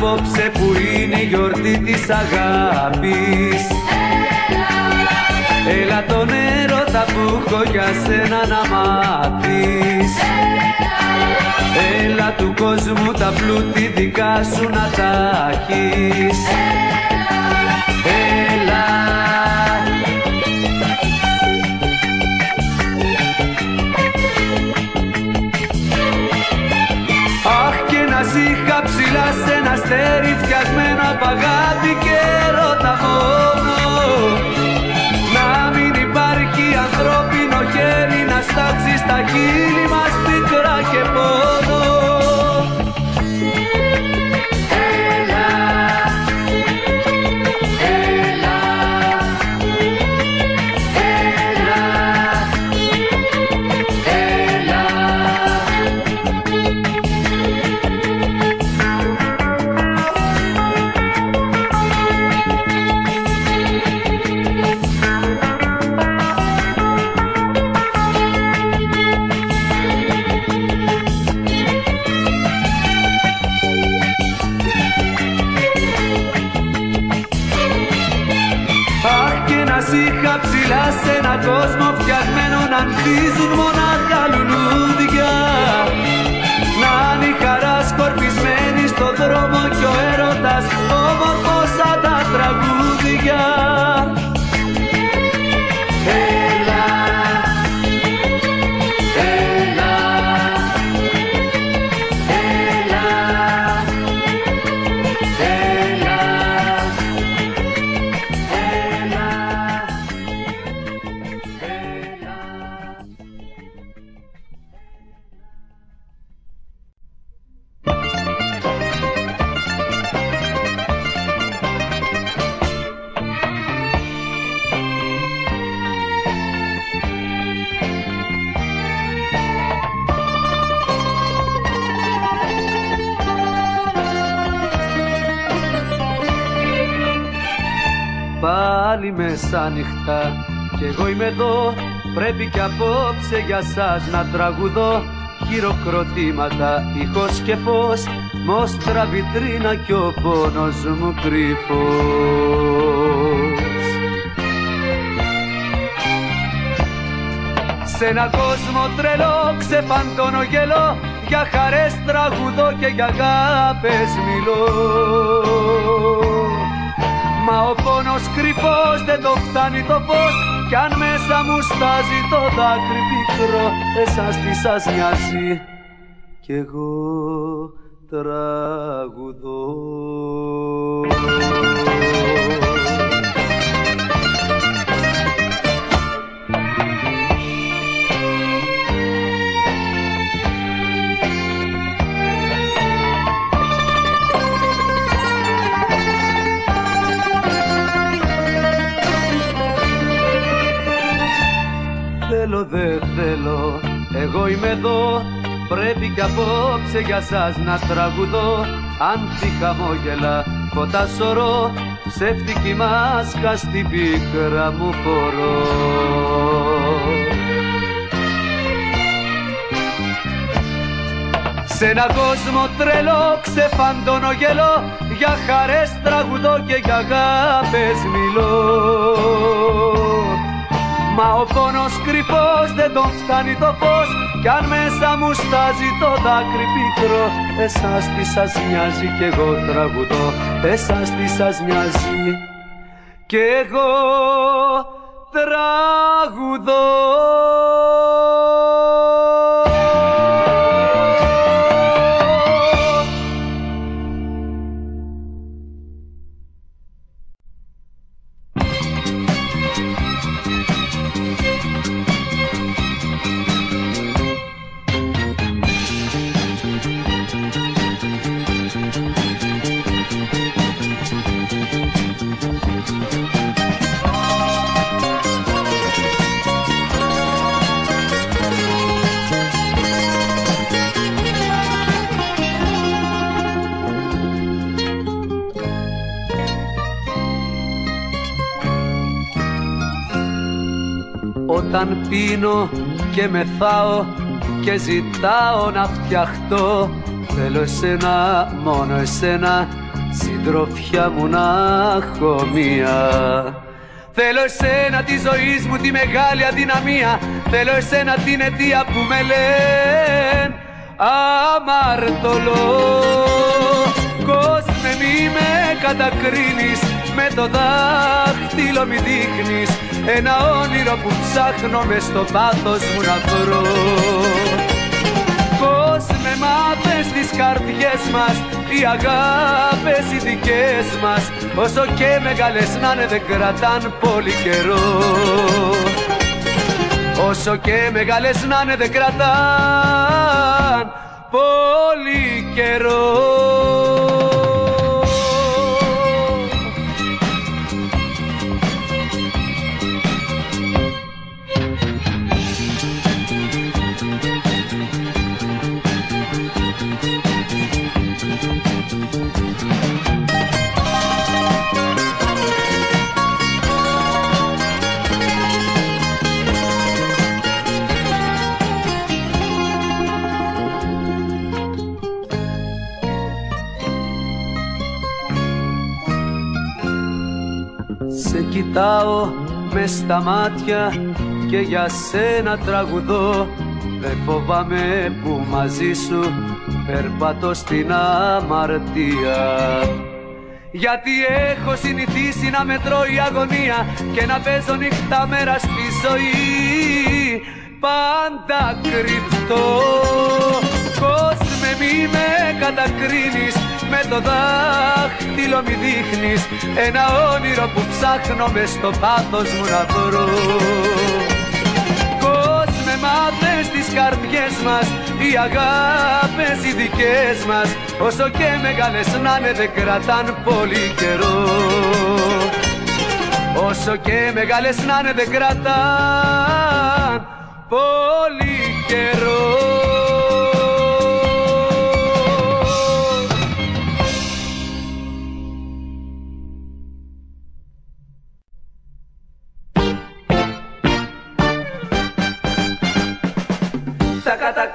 απόψε που είναι η γιορτή της αγάπης. Έλα τον έρωτα που έχω για σένα να μάθεις. Έλα του κόσμου τα πλούτη δικά σου να τα έχεις. Έλα. Αχ, και να είχα ψηλά σ' ένα αστέρι φτιαγμένο απ' αγάπη και έρωτα μόνο. Να μην υπάρχει ανθρώπινο χέρι να στάξει στα χείλη μας πίκρα και πόνο. Έλα, έλα, έλα, έλα. Είχα ψηλά σ' ένα κόσμο φτιαγμένο να ανθίζουν μονάχα λουλούδια. Να είναι η χαρά σκορπισμένη στο δρόμο κι ο έρωτας όμορφος σαν τα τραγούδια. Έλα, έλα, έλα, έλα. Πάλι μεσάνυχτα κι εγώ είμαι εδώ. Πρέπει κι απόψε για σας να τραγουδώ. Χειροκροτήματα, ήχος και φως, μόστρα βιτρίνα κι ο πόνος μου κρυφός. Σ' ένα κόσμο τρελό ξεφαντώνω γελώ. Για χαρές τραγουδώ και για αγάπες μιλώ. Μα ο πόνος κρυφός δεν το φτάνει το φως. Κι αν μέσα μου στάζει το δάκρυ πικρό, εσάς τι σας νοιάζει κι εγώ τραγουδώ. Θέλω δε θέλω, εγώ είμαι εδώ. Πρέπει κι απόψε για σας να τραγουδώ. Άνθη χαμόγελα, φώτα σωρό, ψεύτικη μάσκα στην πίκρα μου φορώ. Σ' ένα κόσμο τρελό ξεφαντώνω γελώ. Για χαρές τραγουδώ και για αγάπες μιλώ. Μα ο πόνος κρυφός δεν τον φτάνει το φως. Κι αν μέσα μου στάζει το δάκρυ πικρό, εσάς τι σας νοιάζει κι εγώ τραγουδώ. Εσάς τι σας νοιάζει κι εγώ τραγουδώ. Όταν πίνω και μεθάω και ζητάω να φτιαχτώ, θέλω εσένα, μόνο εσένα, συντροφιά μου να έχω μία. Θέλω εσένα τη ζωής μου τη μεγάλη αδυναμία, θέλω εσένα την αιτία που με λένε αμαρτωλό. Κόσμε μη με κατακρίνεις, με το δάχτυλο μη δείχνεις ένα όνειρο που ψάχνω μες στο πάθος μου να βρω. Πώς με μάθες τις καρδιές μας, οι αγάπες οι δικές μας, όσο και μεγάλες να είναι δεν κρατάν πολύ καιρό. Όσο και μεγάλες να είναι δεν κρατάν πολύ καιρό. Σε κοιτάω μες στα μάτια και για σένα τραγουδώ. Δεν φοβάμαι που μαζί σου περπατώ στην αμαρτία, γιατί έχω συνηθίσει να μετρώ η αγωνία και να παίζω νύχτα μέρα στη ζωή πάντα κρυφτό. Κόσμε μη με κατακρίνεις, με το δάχτυλο μη δείχνεις ένα όνειρο που ψάχνω μες στο πάθος μου να βρω. Κόσμε μάθες τις καρδιές μας, οι αγάπες οι δικές μας, όσο και μεγάλες να είναι δεν κρατάν πολύ καιρό. Όσο και μεγάλες να είναι δεν κρατάν πολύ καιρό.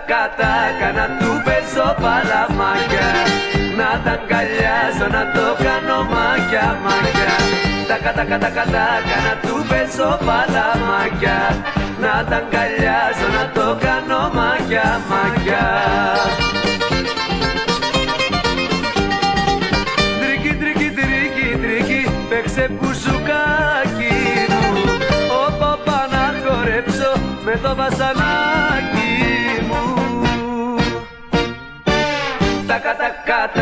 Κατα να του παίζω παλαμάκια, να τα αγκαλιάζω, να το κάνω μάκια μάκια. Τα κατα να του παίζω παλαμάκια, να τα αγκαλιάζω, να το κάνω μάκια μάκια. Τρίκι τρίκι τρίκι τρίκι, παίξε μπουζουκάκι μου, όπα όπα να χορέψω με το βασανάκι. Τα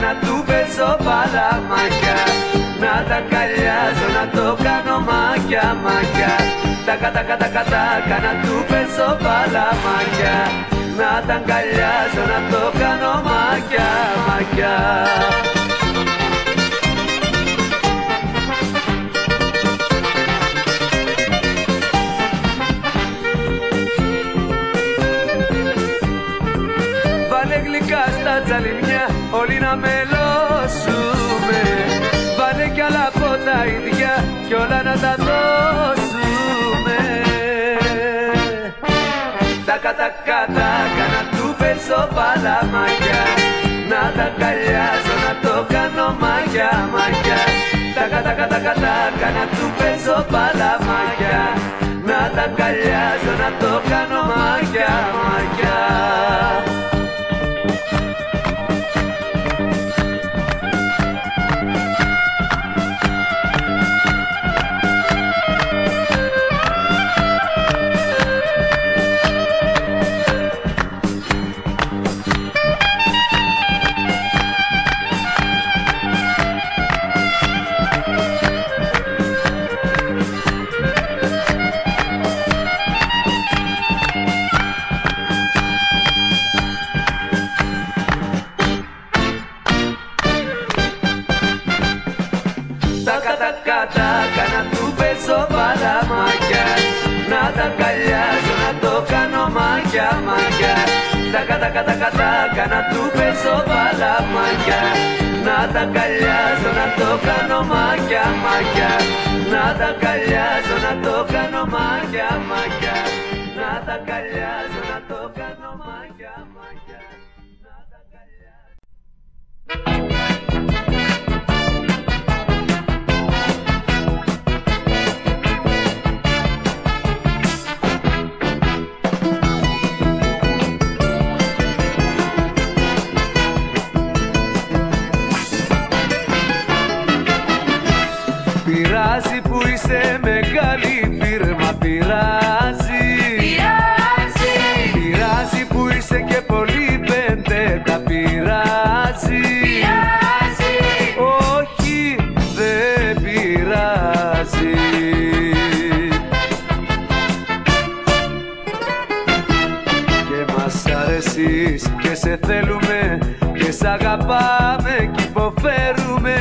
να του παίζω παλαμάκια, να τα αγκαλιάζω, να το κάνω μάκια μάκια. Τα κατα να του παίζω παλαμάκια, να τα αγκαλιάζω, να το κάνω μάκια μάκια. Στα τζαλινιά όλοι να μελώσουμε, βάλε κι άλλα από τα ίδια κι όλα να τα δώσουμε. Τα κατα να του παίζω παλαμάκια, να τα αγκαλιάζω, να το κάνω μάκια μάκια. Τα κατα να του παίζω παλαμάκια, να τα αγκαλιάζω, να το κάνω μάκια μάκια. Κατα να του παίζω παλαμάκια, να τα αγκαλιάζω, να το κάνω μάκια μάκια. Τα κατα να του παίζω παλαμάκια, να τα αγκαλιάζω, να το κάνω μάκια μάκια. Να τα αγκαλιάζω, να το κάνω μάκια μάκια. Να τα αγκαλιάζω, να το κάνω μάκια μάκια. Να τα αγκαλιάζω. αρέσεις και σε θέλουμε και σ' αγαπάμε κι υποφέρουμε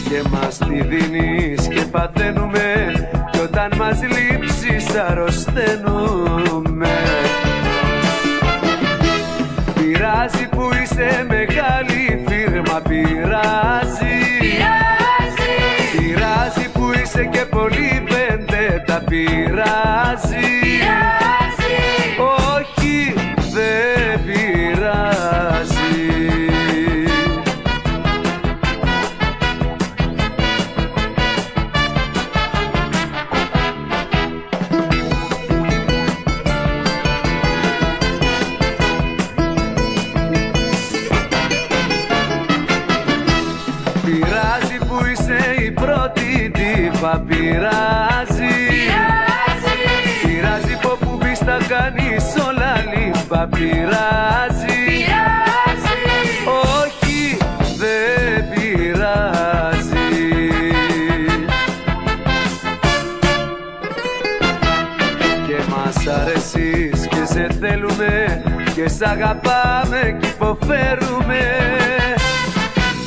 και μας τη δίνεις και παθαίνουμε κι όταν μας λείψεις αρρωσταίνουμε. Πειράζει που είσαι μεγάλη φίρμα, πειράζει. Πειράζει που είσαι και πολύ βεντέτα, πειράζει. Όχι, δεν πειράζει. Πειράζει που είσαι η πρώτη ντίβα, πειράζει. Πειράζει που όπου μπεις τα κάνεις όλα λίμπα, πειράζει. Όχι, δεν πειράζει. Και μας αρέσεις και σε θέλουμε και σ' αγαπάμε κι υποφέρουμε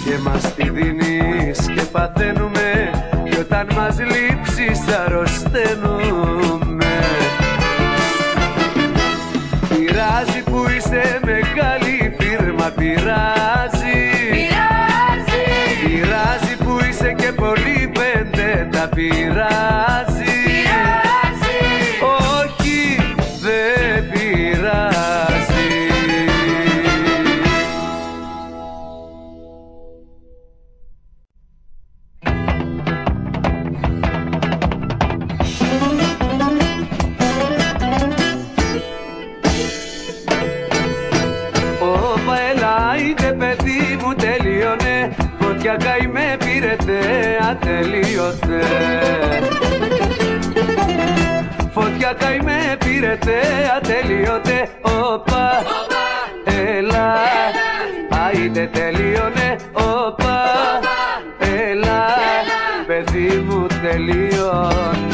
και μας τη δίνεις και παθαίνουμε κι όταν μας λείψεις αρρωσταίνουμε. Πειράζει που είσαι μεγάλη φίρμα, πειράζει. Πειράζει που είσαι και πολύ πεντέτα, πειράζει. Όχι, δεν πειράζει. Τελείωνε, φωτιά καημέ πήρετε, ατελείωτε. Φωτιά καημέ πήρετε, ατελείωτε. Όπα, έλα, άιντε τελείωνε. Όπα, έλα, παιδί μου τελείωνε.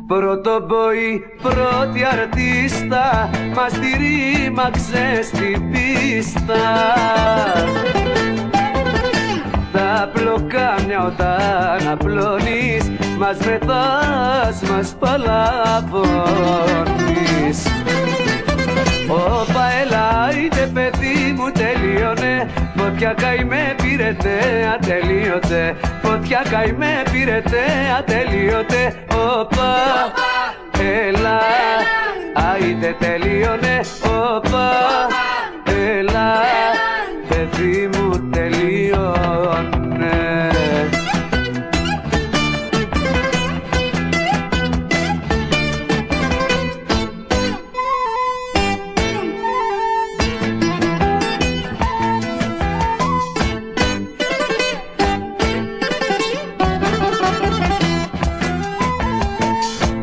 Πρώτο μποϊ, πρώτη αρτίστα, μας τη ρήμαξε στην πίστα. Τα πλοκάμια όταν απλώνεις, μας μεθάς, μας παλαβώνεις. Όπα έλα, είτε παιδί μου τελείωνε, φωτιά καημέ πήρετε, ατελείωτε. Φωτιά καημέ πήρετε, ατελείωτε. Όπα, έλα, άιντε τελείωνε. Όπα, έλα, παιδί μου τελείωνε.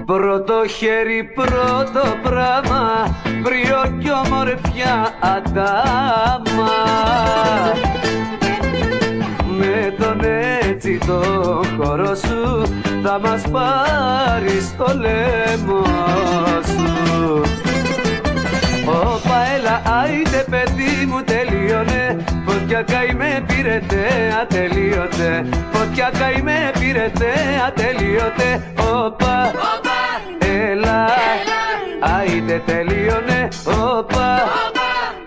Πρώτο χέρι, πρώτο πράμα, μπριό κι ομορφιά αντάμα. Με τον έτσι το χώρο σου θα μας πάρεις στο λαιμό σου. Όπα έλα, άιντε παιδί μου τελείωνε, φωτιά καημέ πήρετε, ατελείωτε. Φωτιά καημέ πήρετε, ατελείωτε. Όπα, έλα, άιντε τελείωνε. Όπα,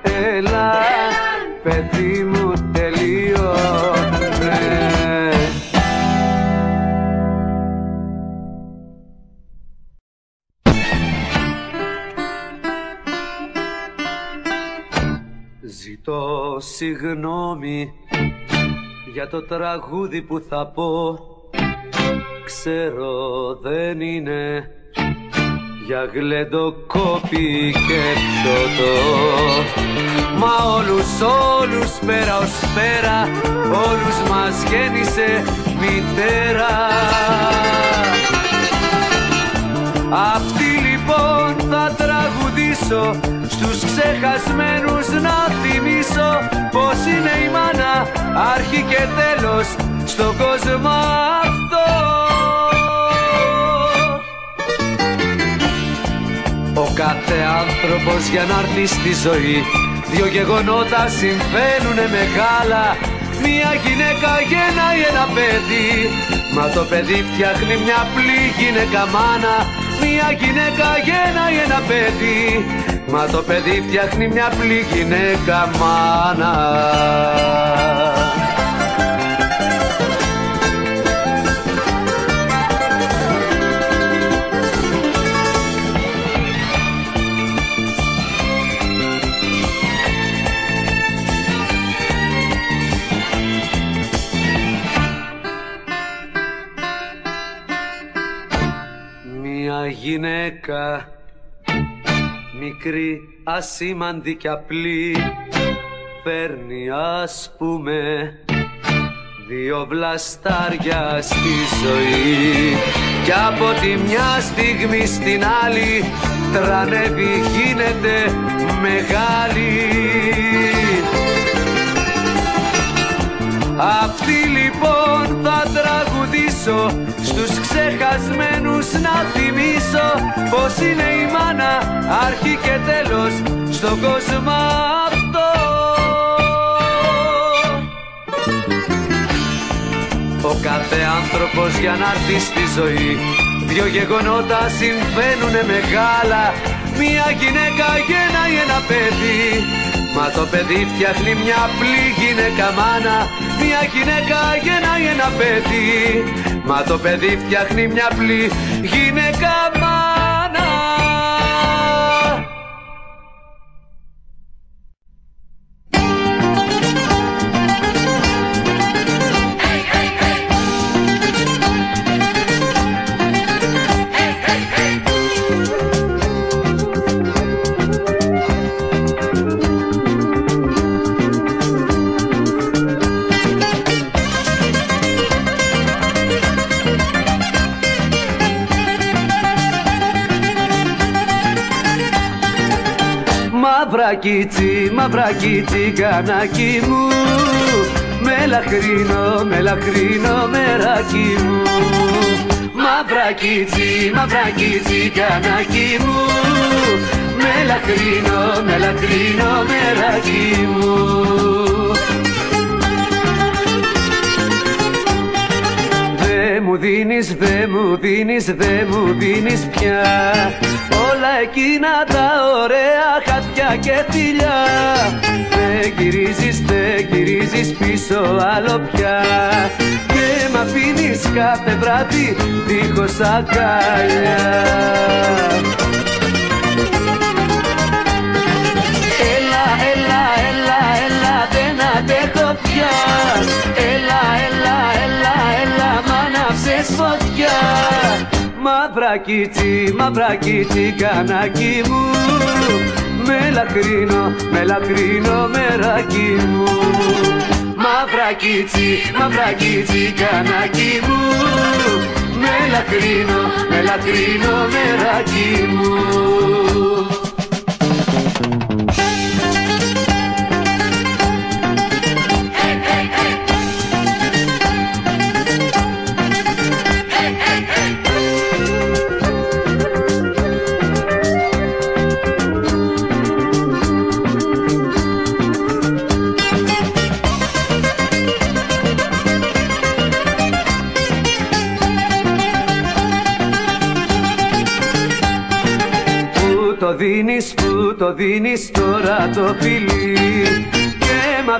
έλα, παιδί μου τελείωνε. Ζητώ συγγνώμη για το τραγούδι που θα πω. Ξέρω δεν είναι για γλεντοκόπη και πτωτό, μα όλους πέρα ως πέρα, όλους μας γέννησε μητέρα. Αυτή λοιπόν θα τραγουδήσω, στους ξεχασμένους να θυμίσω πως αρχή και τέλος στον κόσμο αυτό. Ο κάθε άνθρωπος για να έρθει στη ζωή, δύο γεγονότα συμβαίνουνε μεγάλα. Μια γυναίκα γεννάει ένα παιδί, μα το παιδί φτιάχνει μια απλή γυναίκα μάνα. Μια γυναίκα γεννάει ένα παιδί, μα το παιδί φτιάχνει μια απλή γυναίκα μάνα. Μια γυναίκα μικρή, ασήμαντη κι απλή, φέρνει ας πούμε δύο βλαστάρια στη ζωή, κι από τη μια στιγμή στην άλλη τρανεύει, γίνεται μεγάλη. Αυτή λοιπόν θα τραγουδήσω, στους ξεχασμένους να θυμίσω πως είναι η μάνα, αρχή και τέλος στον κόσμο αυτό. Ο κάθε άνθρωπος για να έρθει στη ζωή, δύο γεγονότα συμβαίνουνε μεγάλα. Μια γυναίκα γεννάει ένα παιδί, μα το παιδί φτιάχνει μια απλή γυναίκα μάνα. Μια γυναίκα γεννάει ένα παιδί, μα το παιδί φτιάχνει μια απλή γυναίκα μάνα. Μαύρα τσιγκανάκι μου, με λαχρινό μεράκι μου. Μαύρα τσιγκανάκι μου, με λαχρινό μεράκι μου. Δε μου δίνεις πια όλα εκείνα τα ωραία χατιά και φιλιά. Δεν γυρίζεις πίσω άλλο πια, και μ' αφήνεις κάθε βράδυ δίχως αγκάλια. Έλα, δεν αντέχω πια. Έλα, μ' ανάψες φωτιά. Μαύρα τσιγκανάκι μου, με λαχρινό μεράκι μου. Μαύρα τσιγκανάκι μου, με λαχρινό μεράκι μου. Που το δίνεις τώρα το φιλί, και μ'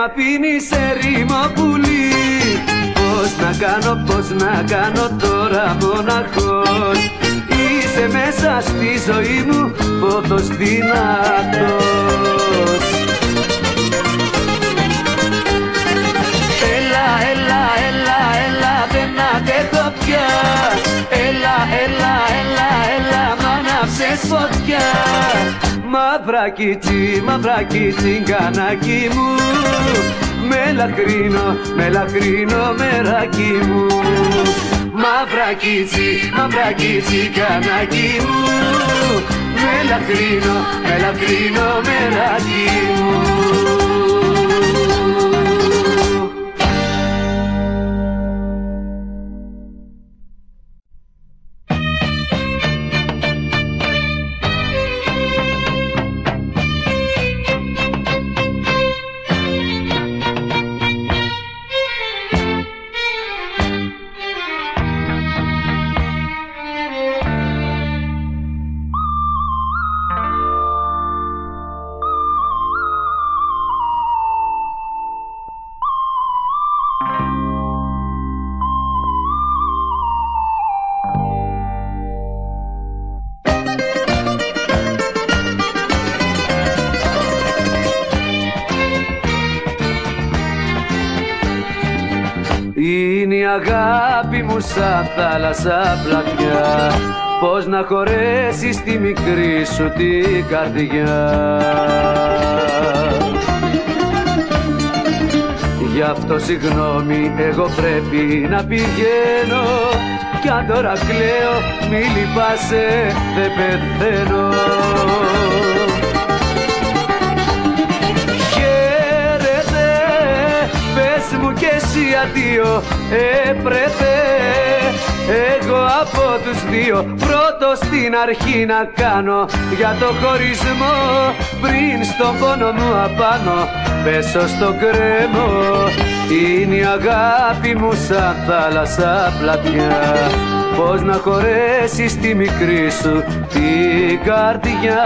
αφήνεις ερήμο πουλί. Πώς να κάνω τώρα μοναχός, είσαι μέσα στη ζωή μου πόθος δυνατός. Έλα, δεν αντέχω πια. Έλα, μ' ανάψες φωτιά. Μαύρα τσιγκανάκι μου, με λαχρινό μεράκι μου. Μαύρα τσιγκανάκι μου, με λαχρινό μεράκι μου. αγάπη μου σαν θάλασσα πλατιά, πώς να χωρέσεις τη μικρή σου την καρδιά. Γι' αυτό συγγνώμη εγώ πρέπει να πηγαίνω, κι αν τώρα κλαίω μη λυπάσαι δεν πεθαίνω. Χαίρετε, πες μου κι εσύ αντίο, έπρεπε εγώ από τους δύο πρώτος στην αρχή να κάνω για το χωρισμό, πριν στον πόνο μου απάνω πέσω στο κρέμο. Είναι η αγάπη μου σαν θάλασσα πλατιά, πώς να χωρέσεις τη μικρή σου την καρδιά.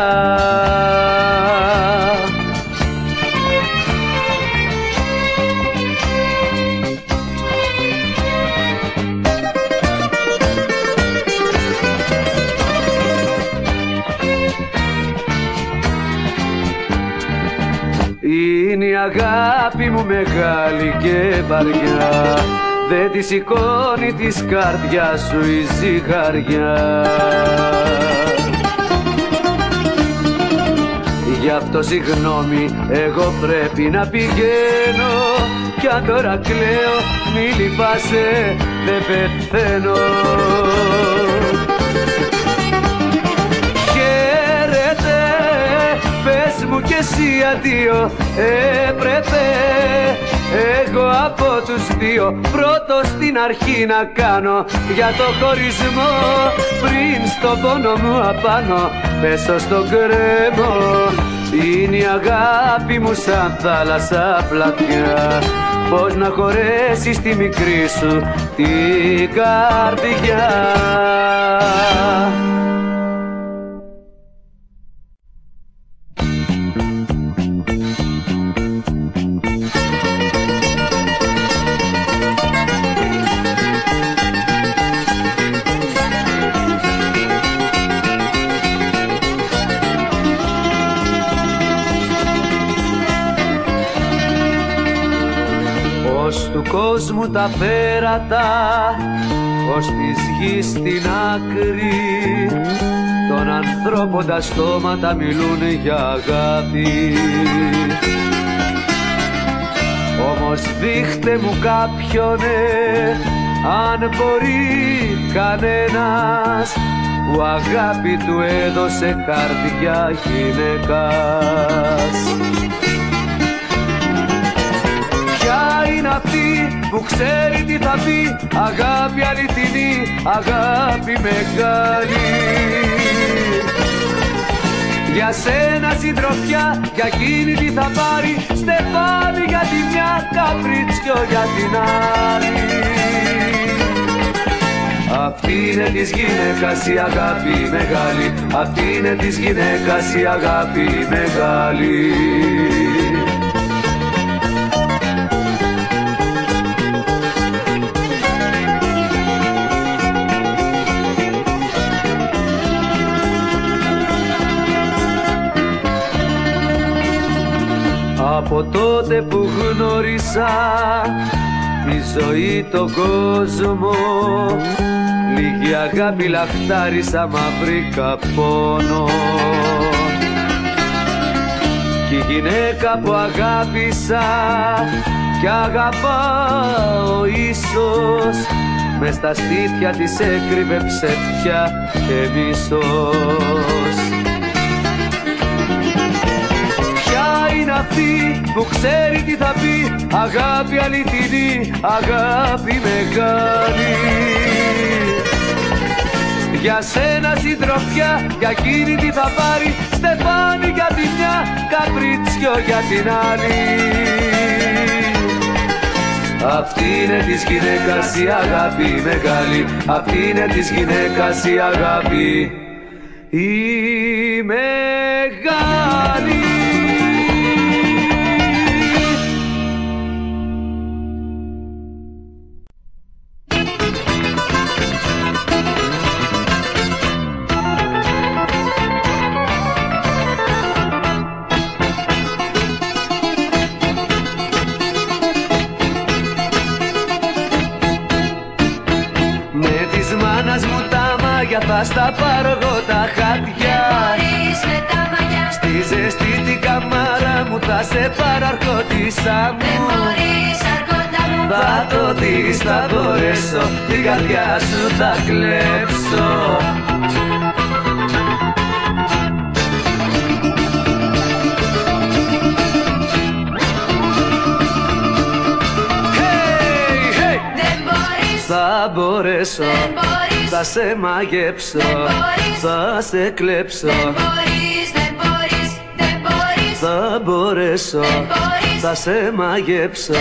Είναι η αγάπη μου μεγάλη και βαριά, δεν τη σηκώνει της καρδιάς σου η ζυγαριά. Γι' αυτό συγγνώμη εγώ πρέπει να πηγαίνω, κι αν τώρα κλαίω μη λυπάσαι δεν πεθαίνω. Πες μου κι εσύ αντίο, έπρεπε εγώ από τους δύο πρώτος στην αρχή να κάνω για το χωρισμό, πριν στον πόνο μου απάνω πέσω στο κρέμο. Είναι η αγάπη μου σαν θάλασσα πλατιά, πώς να χωρέσεις τη μικρή σου την καρδιά. Του κόσμου τα πέρατα, ως της γης στην άκρη, των ανθρώπων τα στόματα μιλούν για αγάπη. Όμως δείχτε μου κάποιονε, αν μπορεί κανένας, που αγάπη του έδωσε καρδιά γυναίκας. Είναι αυτή που ξέρει τι θα πει, αγάπη αληθινή, αγάπη μεγάλη. Για σένα συντροφιά, για εκείνη τι θα πάρει, στεφάνι για τη μια, καπρίτσιο για την άλλη. Αυτή είναι της γυναίκας η αγάπη μεγάλη, αυτή είναι της γυναίκας η αγάπη μεγάλη. Από τότε που γνώρισα τη ζωή, τον κόσμο, λίγη αγάπη λαχτάρισα, μα βρήκα πόνο. Κι η γυναίκα που αγάπησα κι αγαπάω ίσως, μες στα στήθια της έκρυβε ψεύτια και μίσος. Είναι αυτή που ξέρει τι θα πει, αγάπη αληθινή, αγάπη μεγάλη. Για σένα συντροφιά, για εκείνη τι θα πάρει, στεφάνι για τη μια, καπρίτσιο για την άλλη. Αυτή είναι της γυναίκας η αγάπη μεγάλη, αυτή είναι της γυναίκας η αγάπη η μεγάλη. θα στα πάρω εγώ τα χάτια. Μπορείς με τα μαλλιά. Στη ζεστή την καμάρα μου θα σε πάρω αρχοντίσα μου. Δεν μπορείς αρχόντα μου. Θα το δεις, θα μπορέσω, την καρδιά σου θα κλέψω. Θα μπορέσω, θα σε μαγέψω, θα σε κλέψω. Δεν μπορείς, δεν μπορείς, δεν μπορείς. Θα μπορέσω, θα σε μαγέψω,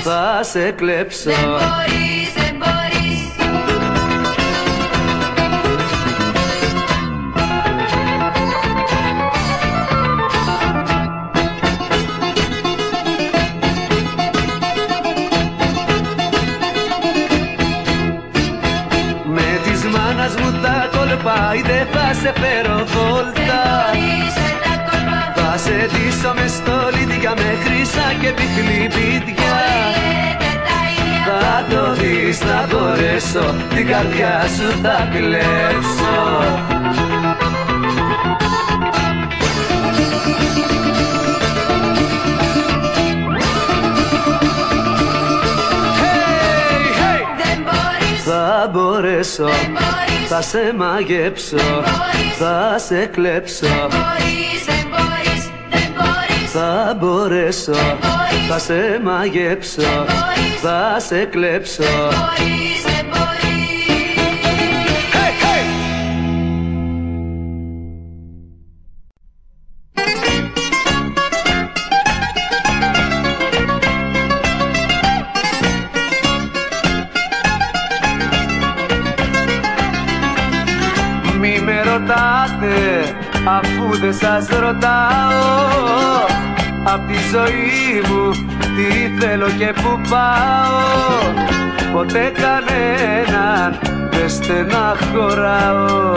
θα σε κλέψω. Δεν μπορείς, δεν μπορείς. Δεν θα σε φέρω βόλτα. Θα σε ντύσω με στολίδια, με χρυσά και πιχλιπίδια. Θα το δεις, θα μπορέσω, την καρδιά σου θα κλέψω. Θα μπορέσω, θα σε μαγέψω, θα σε κλέψω. Θα μπορέσω, θα σε μαγέψω, θα σε κλέψω. Αφού δεν σας ρωτάω απ' τη ζωή μου τι θέλω και που πάω, ποτέ κανέναν δεν στεναχωράω.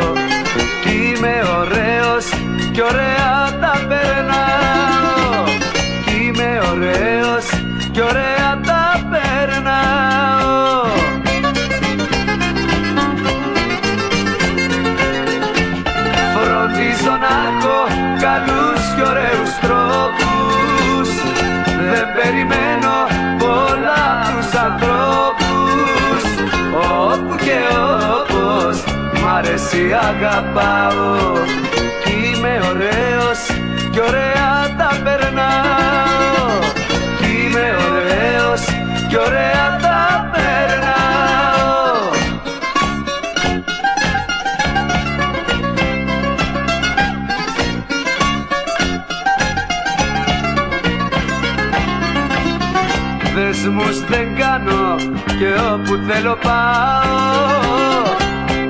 Κι είμαι ωραίος κι ωραία τα περνάω. Κι είμαι ωραίος κι ωραία τα περνάω. Φροντίζω να έχω καλούς κι ωραίους τρόπους. Δεν περιμένω πολλά απ' τους ανθρώπους. Όπου και όπως μ' αρέσει αγαπάω. Κι είμαι ωραίος κι ωραία τα περνάω. Κι είμαι ωραίος κι ωραία τα περνάω. Δεσμούς δεν κάνω και όπου θέλω πάω.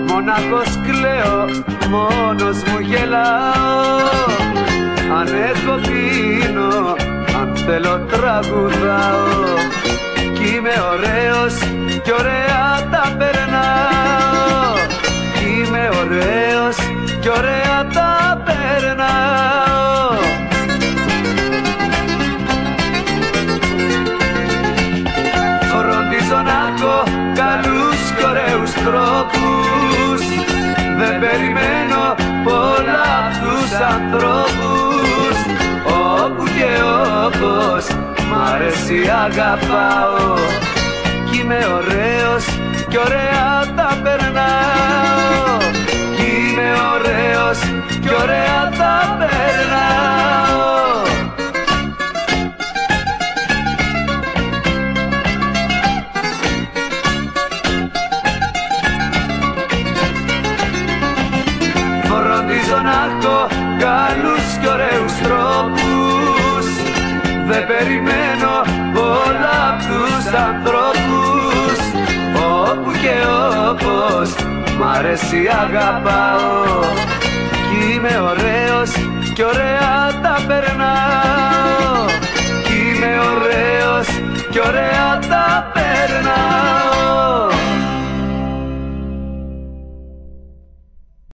Μονάχος κλαίω, μόνος μου γελάω. Αν έχω πίνω, αν θέλω τραγουδάω. Κι είμαι ωραίος κι ωραία τα περνάω. Κι είμαι ωραίος κι ωραία τα περνάω. Φροντίζω να έχω καλούς κι ωραίους τρόπους. Δεν περιμένω πολλά απ' τους ανθρώπους. Όπου και όπως μ' αρέσει αγαπάω. Κι είμαι ωραίος κι ωραία τα περνάω. Κι είμαι ωραίος κι ωραία τα περνάω. Φροντίζω να έχω καλούς κι ωραίους τρόπους. Δεν περιμένω πολλά απ' τους ανθρώπους. Όπου και όπως μ' αρέσει αγαπάω. Κι είμαι ωραίος κι ωραία τα περνάω. Κι είμαι ωραίος κι ωραία